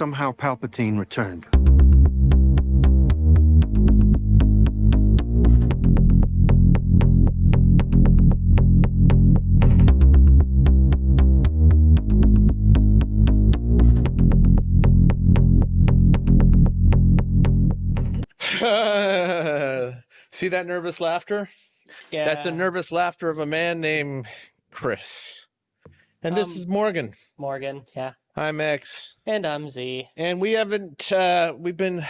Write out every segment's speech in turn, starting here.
Somehow Palpatine returned. See that nervous laughter? Yeah. That's the nervous laughter of a man named Chris. And this is Morgan. Morgan, yeah. I'm X. And I'm Z. And we haven't, we've been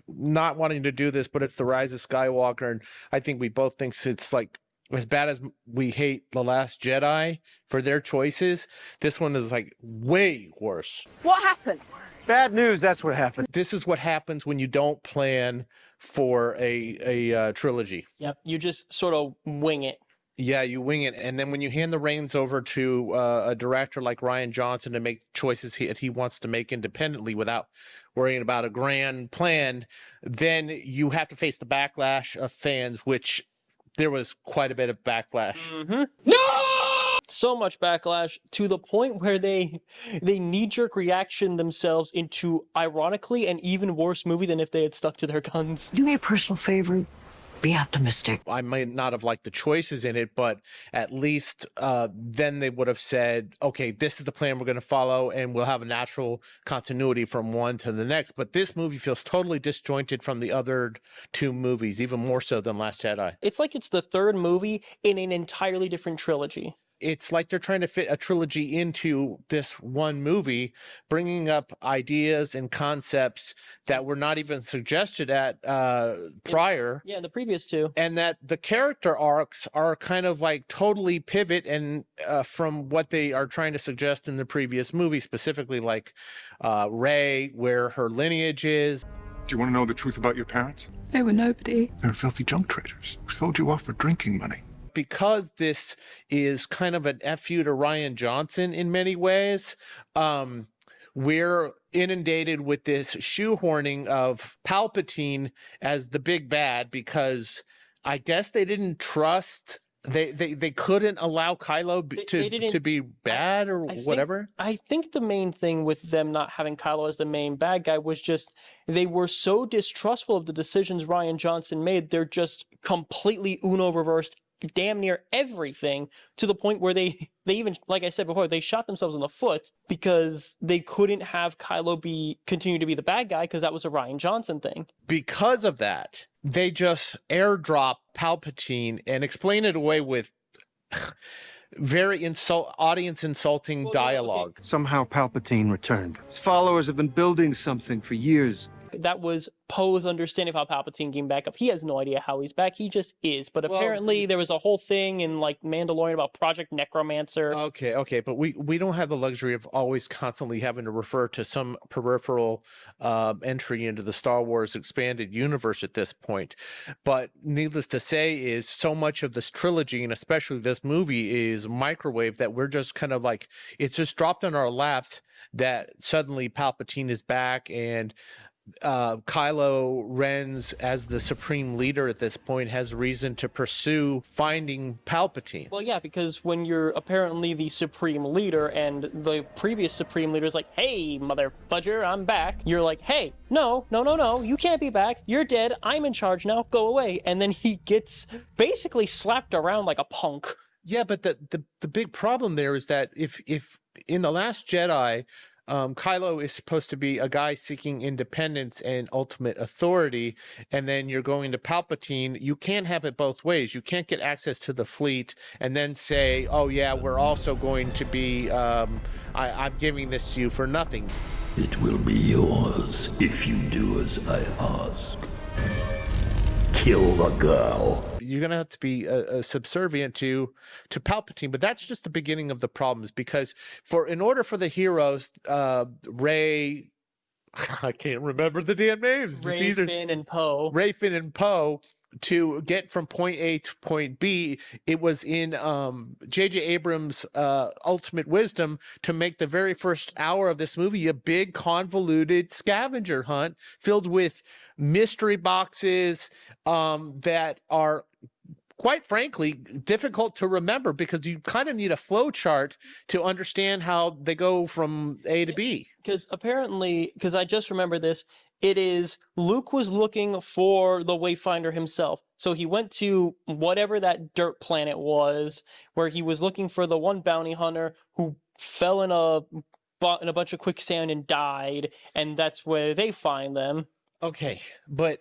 not wanting to do this, but it's the Rise of Skywalker. And I think we both think it's like, as bad as we hate The Last Jedi for their choices, this one is like way worse. What happened? Bad news, that's what happened. This is what happens when you don't plan for a trilogy. Yep, you just sort of wing it. Yeah, you wing it. And then when you hand the reins over to a director like Rian Johnson to make choices he wants to make independently without worrying about a grand plan, then you have to face the backlash of fans, which there was quite a bit of backlash. Mm-hmm. No! So much backlash to the point where they knee-jerk reaction themselves into, ironically, an even worse movie than if they had stuck to their guns. Do me a personal favor. Be optimistic. I might not have liked the choices in it, but at least then they would have said, okay, this is the plan we're going to follow, and we'll have a natural continuity from one to the next. But this movie feels totally disjointed from the other two movies, even more so than Last Jedi. It's like it's the third movie in an entirely different trilogy. It's like they're trying to fit a trilogy into this one movie, bringing up ideas and concepts that were not even suggested at prior. Yeah, the previous two. And that the character arcs are kind of like totally pivot and from what they are trying to suggest in the previous movie, specifically like Rey, where her lineage is. Do you want to know the truth about your parents? They were nobody. They were filthy junk traders who sold you off for drinking money. Because this is kind of an FU to Rian Johnson in many ways, we're inundated with this shoehorning of Palpatine as the big bad because I guess they didn't trust, they couldn't allow Kylo to be bad or whatever. I think the main thing with them not having Kylo as the main bad guy was just they were so distrustful of the decisions Rian Johnson made, they're just completely Uno reversed damn near everything to the point where they even, like I said before, they shot themselves in the foot because they couldn't have Kylo continue to be the bad guy because that was a Rian Johnson thing. Because of that, they just airdrop Palpatine and explain it away with very audience insulting dialogue. Okay. Somehow Palpatine returned. His followers have been building something for years. That was Poe's understanding of how Palpatine came back up. He has no idea how he's back. He just is. But apparently there was a whole thing in like Mandalorian about Project Necromancer. Okay. But we don't have the luxury of always constantly having to refer to some peripheral entry into the Star Wars expanded universe at this point. But needless to say is so much of this trilogy and especially this movie is microwave that we're just kind of like, it's just dropped on our laps that suddenly Palpatine is back and Kylo Ren's as the supreme leader at this point has reason to pursue finding Palpatine. Well, yeah, because when you're apparently the supreme leader and the previous supreme leader is like, hey, mother fudger, I'm back. You're like, hey, no, you can't be back. You're dead. I'm in charge now. Go away. And then he gets basically slapped around like a punk. Yeah, but the big problem there is that if in The Last Jedi, Kylo is supposed to be a guy seeking independence and ultimate authority, and then you're going to Palpatine. You can't have it both ways. You can't get access to the fleet and then say, oh yeah, we're also going to be, I'm giving this to you for nothing. It will be yours if you do as I ask. Kill the girl. You're going to have to be subservient to Palpatine, but that's just the beginning of the problems because in order for the heroes, Rey, I can't remember the damn names. Rey, Finn, and Poe, to get from point A to point B, it was in J.J. Abrams' ultimate wisdom to make the very first hour of this movie a big convoluted scavenger hunt filled with mystery boxes that are quite frankly, difficult to remember because you kind of need a flow chart to understand how they go from A to B. Because apparently, because I just remember this, it is Luke was looking for the Wayfinder himself. So he went to whatever that dirt planet was, where he was looking for the one bounty hunter who fell in a bunch of quicksand and died, and that's where they find them. Okay, but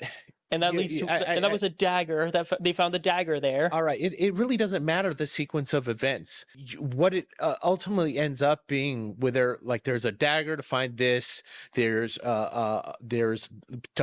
and that leads to, and that was a dagger. They found the dagger there. All right, it really doesn't matter the sequence of events. What it ultimately ends up being, whether like there's a dagger to find this, there's to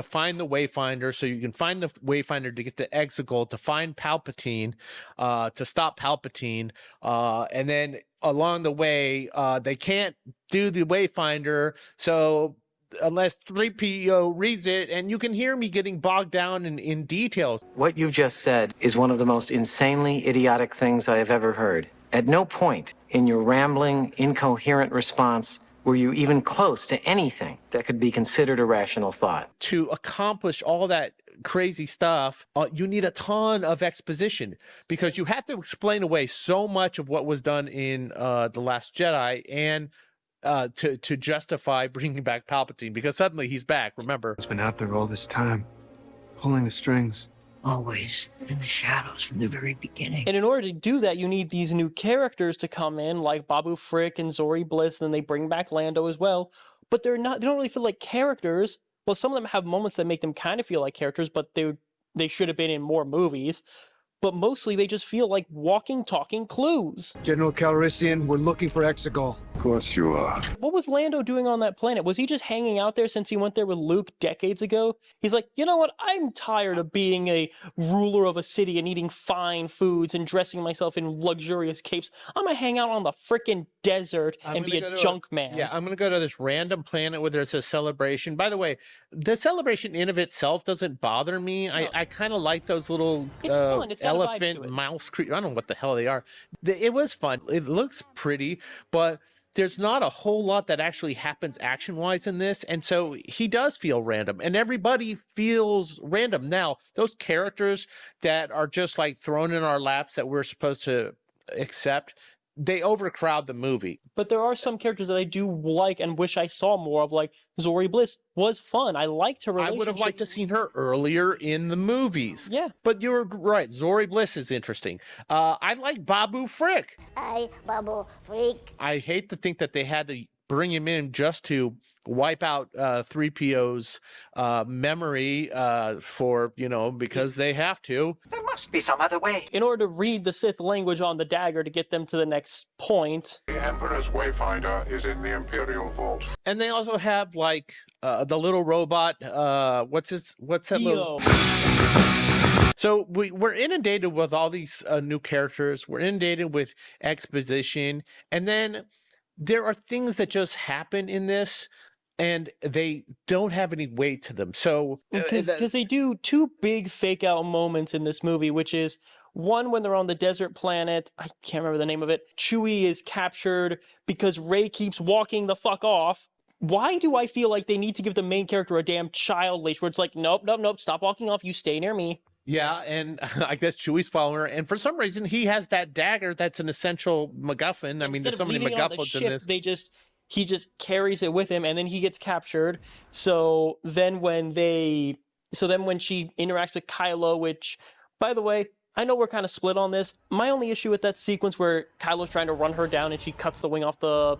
find the Wayfinder, so you can find the Wayfinder to get to Exegol, to find Palpatine, to stop Palpatine, and then along the way, they can't do the Wayfinder, so unless 3PO reads it, and you can hear me getting bogged down in details. What you just said is one of the most insanely idiotic things I have ever heard. At no point in your rambling, incoherent response were you even close to anything that could be considered a rational thought. To accomplish all that crazy stuff, you need a ton of exposition because you have to explain away so much of what was done in The Last Jedi and to justify bringing back Palpatine, because suddenly he's back, remember? It's been out there all this time, pulling the strings. Always in the shadows from the very beginning. And in order to do that, you need these new characters to come in, like Babu Frick and Zori Bliss, and then they bring back Lando as well. But they don't really feel like characters. Well, some of them have moments that make them kind of feel like characters, but they should have been in more movies. But mostly they just feel like walking, talking clues. General Calrissian, we're looking for Exegol. Of course you are. What was Lando doing on that planet? Was he just hanging out there since he went there with Luke decades ago? He's like, you know what? I'm tired of being a ruler of a city and eating fine foods and dressing myself in luxurious capes. I'm gonna hang out on the frickin' desert and be a junk man. Yeah, I'm gonna go to this random planet where there's a celebration. By the way, the celebration in of itself doesn't bother me. No. I kind of like those little fun. It's elephant, mouse creature. I don't know what the hell they are. It was fun. It looks pretty, but there's not a whole lot that actually happens action-wise in this, and so he does feel random, and everybody feels random. Now, those characters that are just like thrown in our laps that we're supposed to accept, they overcrowd the movie. But there are some characters that I do like and wish I saw more of, like Zori Bliss was fun. I liked her relationship. I would have liked to seen her earlier in the movies. Yeah. But you're right. Zori Bliss is interesting. I like Babu Frick. Hi, Babu Frick. I hate to think that they had to bring him in just to wipe out 3PO's memory because they have to. There must be some other way. In order to read the Sith language on the dagger to get them to the next point. The Emperor's Wayfinder is in the Imperial Vault. And they also have like the little robot. What's that little? So we're inundated with all these new characters. We're inundated with exposition, and then there are things that just happen in this, and they don't have any weight to them. So because they do two big fake out moments in this movie, which is one when they're on the desert planet. I can't remember the name of it. Chewie is captured because Rey keeps walking the fuck off. Why do I feel like they need to give the main character a damn child leash where it's like, nope, stop walking off. You stay near me. Yeah, and I guess Chewie's following her, and for some reason he has that dagger that's an essential MacGuffin. I mean, there's so many MacGuffins in this. He just carries it with him, and then he gets captured. So then when she interacts with Kylo, which, by the way, I know we're kind of split on this. My only issue with that sequence where Kylo's trying to run her down and she cuts the wing off the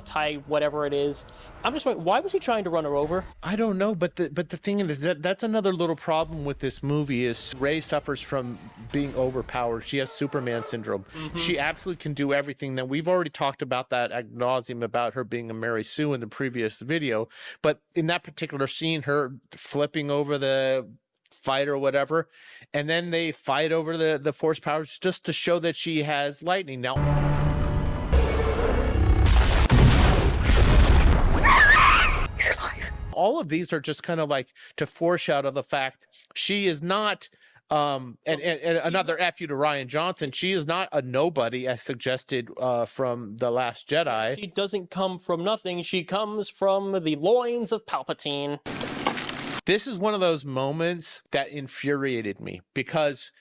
TIE, whatever it is. I'm just wondering, why was he trying to run her over? I don't know, but the thing is that's another little problem with this movie is Rey suffers from being overpowered. She has Superman syndrome. Mm-hmm. She absolutely can do everything. Now, we've already talked about that ad nauseum about her being a Mary Sue in the previous video, but in that particular scene, her flipping over the fight or whatever, and then they fight over the force powers just to show that she has lightning. Now He's alive. all of these are just kind of like to foreshadow the fact she is not and another F you to Rian Johnson, she is not a nobody as suggested from The Last Jedi. She doesn't come from nothing. She comes from the loins of Palpatine. This is one of those moments that infuriated me because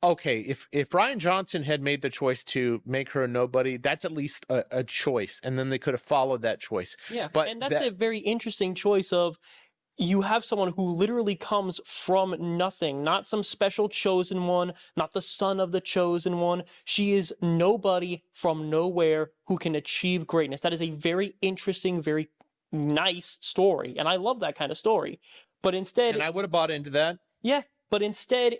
okay, if Rian Johnson had made the choice to make her a nobody, that's at least a choice, and then they could have followed that choice. Yeah, But and that's a very interesting choice of you have someone who literally comes from nothing, not some special chosen one, not the son of the chosen one. She is nobody from nowhere who can achieve greatness. That is a very interesting, very nice story, and I love that kind of story. But instead, and I would have bought into that. yeah, but instead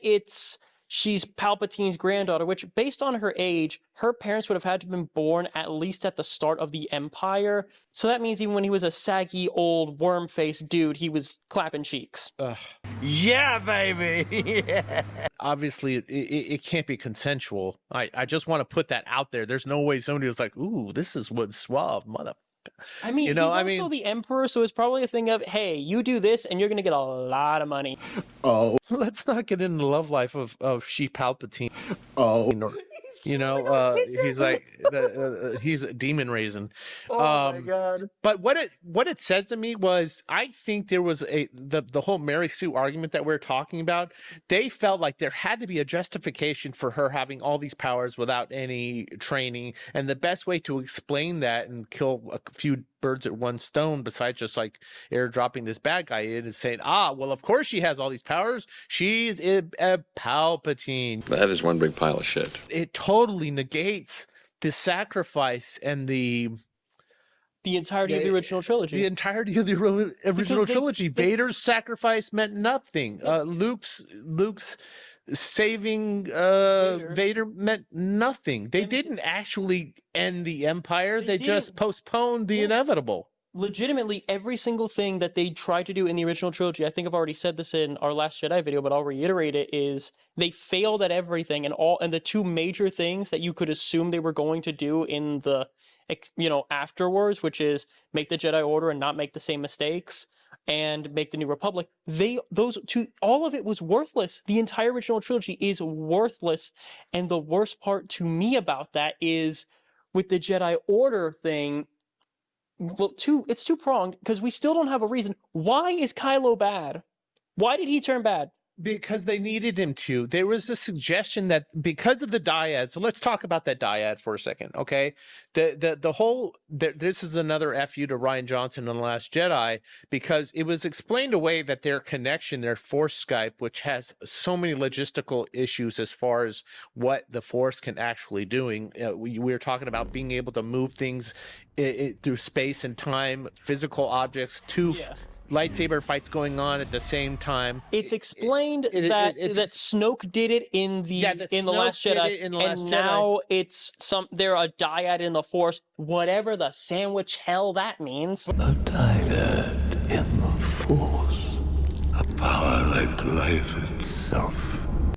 she's Palpatine's granddaughter, which based on her age, her parents would have had to have been born at least at the start of the Empire. So that means even when he was a saggy old worm-faced dude, he was clapping cheeks. Yeah, baby. Yeah. Obviously, it can't be consensual. I just want to put that out there. There's no way somebody was like, ooh, this is what's suave, mother. I mean, You know, he's also the Emperor, so it's probably a thing of, hey, you do this and you're going to get a lot of money. Oh, Let's not get into the love life of She Palpatine. oh. You know, he's like he's a demon raisin. Oh my god! But what it said to me was, I think there was the whole Mary Sue argument that we're talking about. They felt like there had to be a justification for her having all these powers without any training, and the best way to explain that and kill a few birds at one stone, besides just like airdropping this bad guy in, is saying, well, of course she has all these powers. She's a Palpatine. That is one big pile of shit. It totally negates the sacrifice and the entirety of the original trilogy. The entirety of the original trilogy. Vader's sacrifice meant nothing. Luke's saving Vader meant nothing. They didn't actually end the Empire. They just postponed the inevitable. Legitimately, every single thing that they tried to do in the original trilogy, I think I've already said this in our Last Jedi video, but I'll reiterate it, is they failed at everything, and the two major things that you could assume they were going to do in the, afterwards, which is make the Jedi Order and not make the same mistakes, and make the New Republic, those two, all of it was worthless. The entire original trilogy is worthless, and the worst part to me about that is with the Jedi Order thing. Well, it's two-pronged, because we still don't have a reason. Why is Kylo bad? Why did he turn bad? Because they needed him to. There was a suggestion that because of the dyad. So let's talk about that dyad for a second, okay? The whole this is another FU to Rian Johnson in The Last Jedi, because it was explained away that their connection, their Force Skype, which has so many logistical issues as far as what the Force can actually doing. We were talking about being able to move things through space and time, physical objects, lightsaber fights going on at the same time. It's explained that Snoke did it in the Last Jedi, and now it's they're a dyad in the Force, whatever the sandwich hell that means. A dyad in the Force, a power like life itself.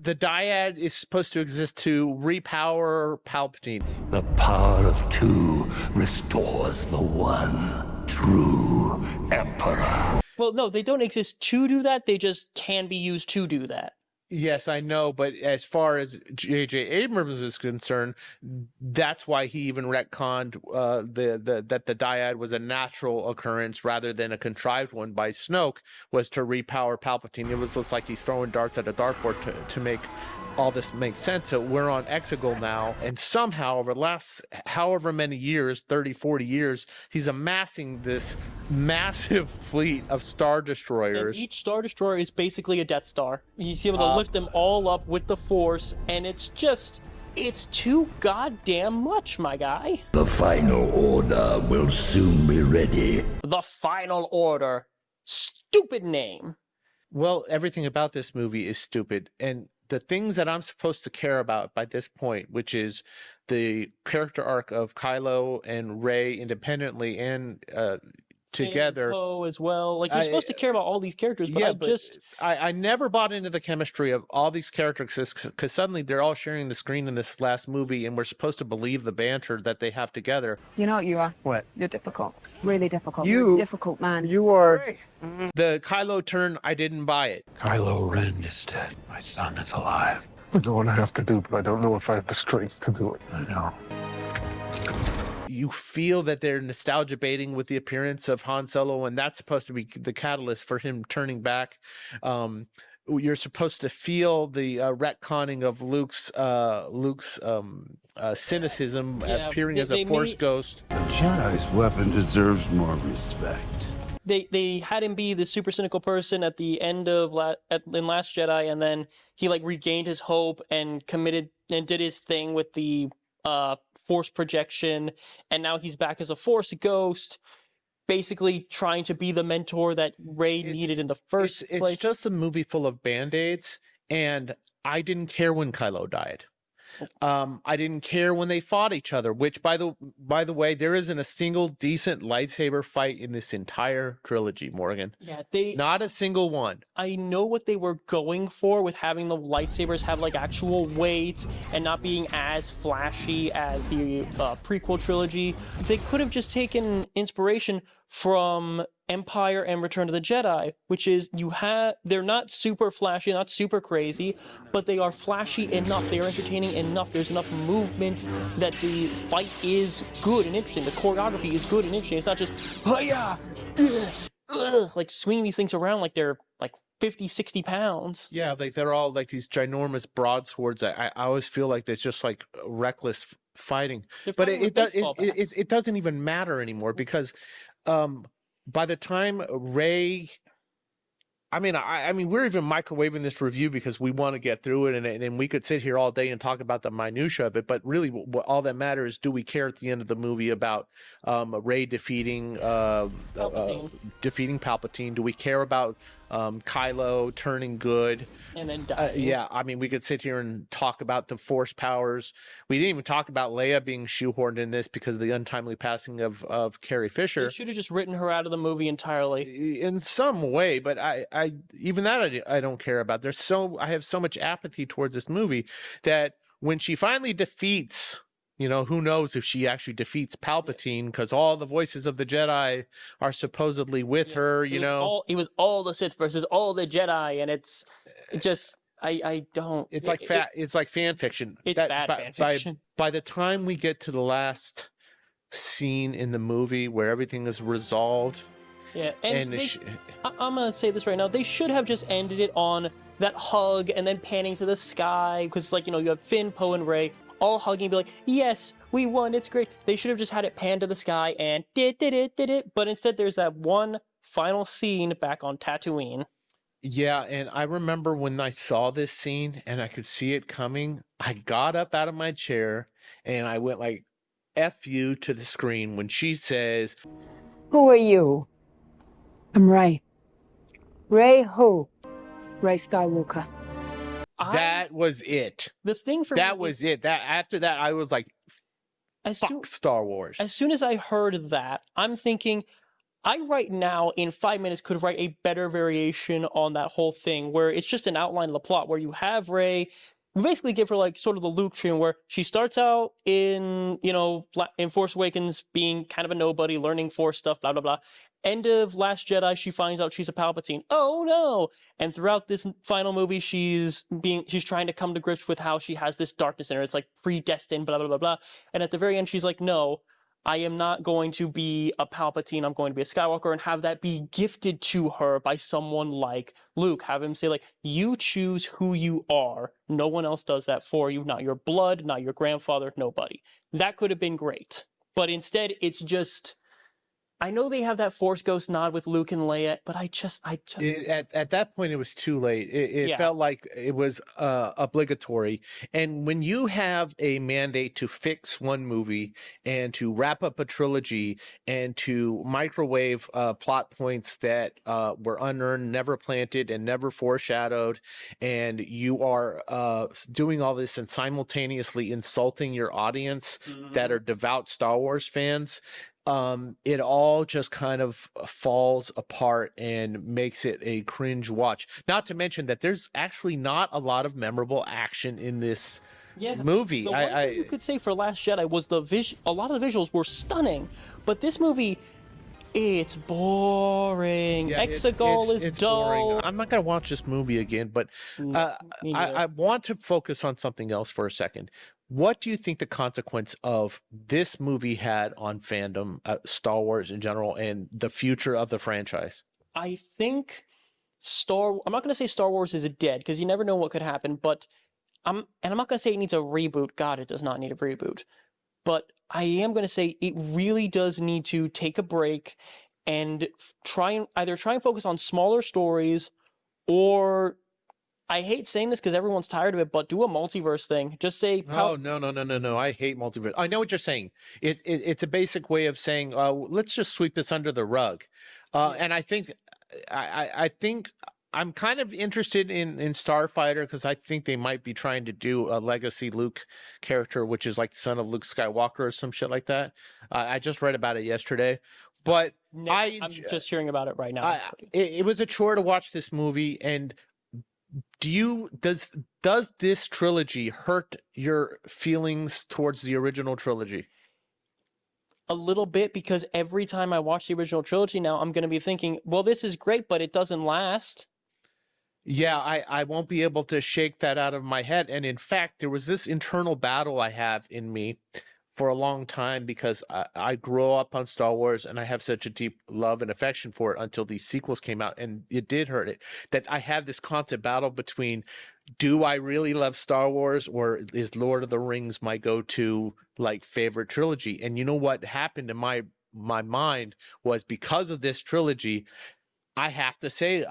The dyad is supposed to exist to repower Palpatine. The power of two restores the one true Emperor. Well, no, they don't exist to do that. They just can be used to do that. Yes, I know, but as far as J.J. Abrams is concerned, that's why he even retconned that the dyad was a natural occurrence rather than a contrived one by Snoke, was to repower Palpatine. It was just like he's throwing darts at a dartboard to make all this make sense. So we're on Exegol now, and somehow over the last however many years, 30, 40 years, he's amassing this massive fleet of Star Destroyers. And each Star Destroyer is basically a Death Star. He's able to lift them all up with the Force, and it's too goddamn much, my guy. The final order will soon be ready. The Final Order. Stupid name. Well, everything about this movie is stupid, and the things that I'm supposed to care about by this point, which is the character arc of Kylo and Rey independently and together, and Poe as well. Like, you're supposed to care about all these characters, but I never bought into the chemistry of all these characters, because suddenly they're all sharing the screen in this last movie, and we're supposed to believe the banter that they have together. You know what you are? What? You're difficult. Really difficult. You're a difficult man. You are... The Kylo turn, I didn't buy it. Kylo Ren is dead. My son is alive. I know what I have to do, but I don't know if I have the strength to do it. I know. You feel that they're nostalgia baiting with the appearance of Han Solo, and that's supposed to be the catalyst for him turning back. you're supposed to feel the retconning of Luke's cynicism appearing as a Force ghost. A Jedi's weapon deserves more respect. They had him be the super cynical person at the end of in Last Jedi, and then he like regained his hope and committed and did his thing with the Force projection, and now he's back as a Force ghost, basically trying to be the mentor that Rey needed in the first place. It's just a movie full of band-aids, and I didn't care when Kylo died. I didn't care when they fought each other, which by the way, there isn't a single decent lightsaber fight in this entire trilogy, Morgan. Yeah, not a single one. I know what they were going for with having the lightsabers have like actual weight and not being as flashy as the prequel trilogy. They could have just taken inspiration from Empire and Return of the Jedi, which is they're not super flashy, not super crazy, but they are flashy enough, they are entertaining enough, there's enough movement that the fight is good and interesting, the choreography is good and interesting. It's not just like swinging these things around like they're like 50, 60 pounds. Yeah, like they're all like these ginormous broadswords. I always feel like it's just like reckless fighting. But it doesn't even matter anymore because by the time Rey, I mean, we're even microwaving this review because we want to get through it, and we could sit here all day and talk about the minutia of it. But really, all that matters, do we care at the end of the movie about Rey defeating Palpatine? Do we care about Kylo turning good and then dying? Yeah, I mean, we could sit here and talk about the Force powers. We didn't even talk about Leia being shoehorned in this because of the untimely passing of Carrie Fisher. They should have just written her out of the movie entirely in some way, but I don't care about. I have so much apathy towards this movie that when she finally defeats, who knows if she actually defeats Palpatine, because all the voices of the Jedi are supposedly with her, It was all the Sith versus all the Jedi, and I don't. It's like fan fiction. It's bad fan fiction. By the time we get to the last scene in the movie where everything is resolved, yeah, and I'm gonna say this right now. They should have just ended it on that hug and then panning to the sky, because you have Finn, Poe, and Rey all hugging, and be like, "Yes, we won. It's great." They should have just had it pan to the sky and did it. But instead, there's that one final scene back on Tatooine. Yeah, and I remember when I saw this scene and I could see it coming, I got up out of my chair and I went like, F you to the screen when she says, "Who are you?" "I'm Rey." "Rey who?" "Rise Skywalker." That was it. The thing for that was it. That after that, I was like, fuck Star Wars. As soon as I heard that, I'm thinking, I right now in 5 minutes could write a better variation on that whole thing where it's just an outline of the plot where you have Rey. We basically give her like sort of the Luke treatment where she starts out in Force Awakens being kind of a nobody, learning Force stuff, blah, blah, blah. End of Last Jedi, she finds out she's a Palpatine. Oh no! And throughout this final movie, she's trying to come to grips with how she has this darkness in her. It's like predestined, blah, blah, blah, blah. And at the very end, she's like, no, I am not going to be a Palpatine. I'm going to be a Skywalker, and have that be gifted to her by someone like Luke. Have him say, like, you choose who you are. No one else does that for you. Not your blood, not your grandfather, nobody. That could have been great. But instead, it's just... I know they have that Force Ghost nod with Luke and Leia, but at that point, it was too late. It felt like it was obligatory. And when you have a mandate to fix one movie and to wrap up a trilogy and to microwave plot points that were unearned, never planted, and never foreshadowed, and you are doing all this and simultaneously insulting your audience that are devout Star Wars fans, it all just kind of falls apart and makes it a cringe watch. Not to mention that there's actually not a lot of memorable action in this movie. The one thing you could say for Last Jedi was a lot of the visuals were stunning, but this movie, it's boring. Yeah, Exegol is dull. Boring. I'm not going to watch this movie again, but I want to focus on something else for a second. What do you think the consequence of this movie had on fandom, Star Wars in general, and the future of the franchise? I think I'm not going to say Star Wars is dead because you never know what could happen, but I'm not going to say it needs a reboot. God, it does not need a reboot. But I am going to say it really does need to take a break and try and focus on smaller stories, or I hate saying this because everyone's tired of it, but do a multiverse thing. Just say, oh, no. I hate multiverse. I know what you're saying. It's a basic way of saying, let's just sweep this under the rug. And I think I'm kind of interested in Starfighter because I think they might be trying to do a legacy Luke character, which is like the son of Luke Skywalker or some shit like that. I just read about it yesterday. But I'm just hearing about it right now. It was a chore to watch this movie. And does this trilogy hurt your feelings towards the original trilogy? A little bit, because every time I watch the original trilogy now, I'm going to be thinking, well, this is great, but it doesn't last. Yeah, I won't be able to shake that out of my head. And in fact, there was this internal battle I have in me for a long time because I grew up on Star Wars and I have such a deep love and affection for it until these sequels came out, and it did hurt it. That I had this constant battle between, do I really love Star Wars, or is Lord of the Rings my go-to like favorite trilogy? And you know what happened in my mind was, because of this trilogy, I have to say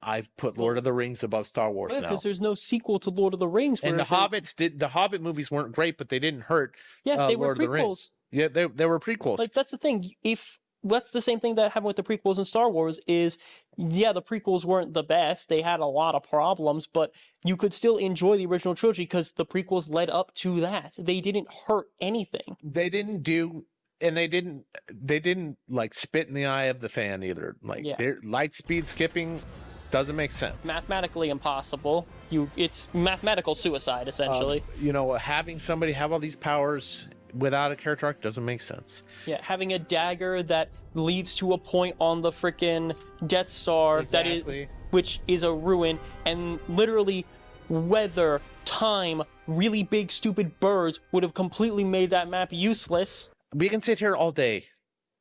I've put Lord of the Rings above Star Wars now. Because there's no sequel to Lord of the Rings. And the Hobbit movies weren't great, but they didn't hurt. Yeah, they were Lord of the Rings. prequels. Yeah, they were prequels. Like, that's the thing. If that's the same thing that happened with the prequels in Star Wars is, yeah, the prequels weren't the best. They had a lot of problems, but you could still enjoy the original trilogy because the prequels led up to that. They didn't hurt anything. They didn't like spit in the eye of the fan either. Like, their light speed skipping doesn't make sense. Mathematically impossible. It's mathematical suicide, essentially. Having somebody have all these powers without a character arc doesn't make sense. Yeah, having a dagger that leads to a point on the freaking Death Star which is a ruin, and literally weather, time, really big stupid birds would have completely made that map useless. We can sit here all day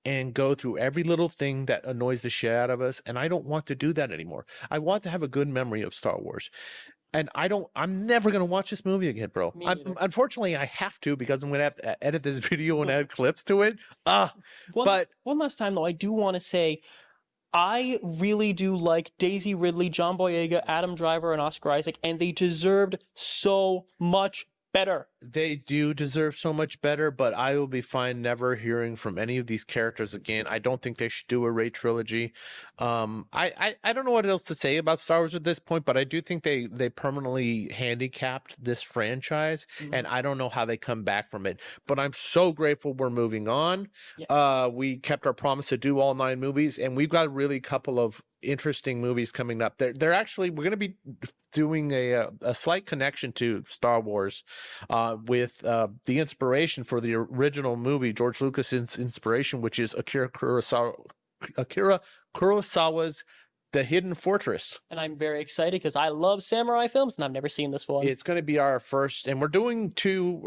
and go through every little thing that annoys the shit out of us, and I don't want to do that anymore. I want to have a good memory of Star Wars. And I'm never going to watch this movie again, bro. Unfortunately, I have to, because I'm going to have to edit this video and add clips to it. But one last time, though, I do want to say, I really do like Daisy Ridley, John Boyega, Adam Driver, and Oscar Isaac, and they deserved so much better. They do deserve so much better, but I will be fine never hearing from any of these characters again. I don't think they should do a Rey trilogy. I don't know what else to say about Star Wars at this point, but I do think they permanently handicapped this franchise, and I don't know how they come back from it. But I'm so grateful we're moving on. Yeah. We kept our promise to do all 9 movies, and we've got a really couple of interesting movies coming up. We're going to be doing a slight connection to Star Wars with the inspiration for the original movie, George Lucas's inspiration, which is Akira Kurosawa's The Hidden Fortress. And I'm very excited because I love samurai films, and I've never seen this one. It's going to be our first, and we're doing 2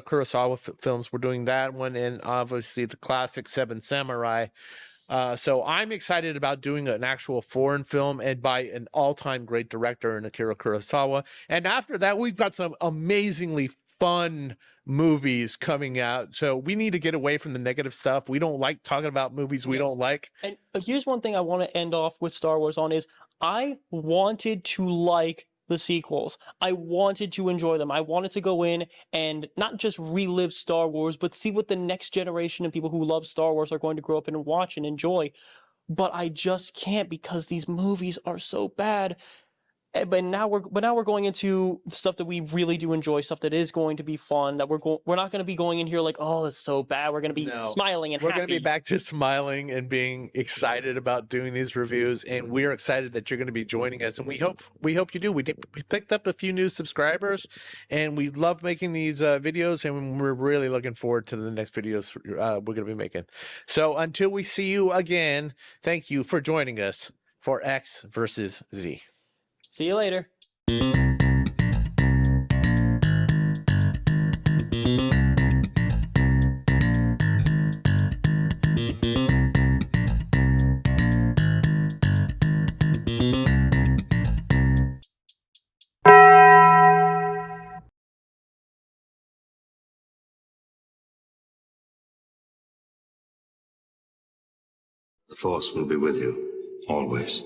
Kurosawa films. We're doing that one, and obviously the classic Seven Samurai. So I'm excited about doing an actual foreign film, and by an all-time great director in Akira Kurosawa. And after that, we've got some amazingly fun movies coming out. So we need to get away from the negative stuff. We don't like talking about movies we don't like. And here's one thing I want to end off with Star Wars on is I wanted to like the sequels. I wanted to enjoy them. I wanted to go in and not just relive Star Wars, but see what the next generation of people who love Star Wars are going to grow up and watch and enjoy. But I just can't, because these movies are so bad. But now we're going into stuff that we really do enjoy, stuff that is going to be fun, that we're not going to be going in here like, oh, it's so bad. We're going to be smiling and happy. We're going to be back to smiling and being excited about doing these reviews, and we're excited that you're going to be joining us, and we hope you do. We picked up a few new subscribers, and we love making these videos, and we're really looking forward to the next videos we're going to be making. So until we see you again, thank you for joining us for X versus Z. See you later. The Force will be with you, always.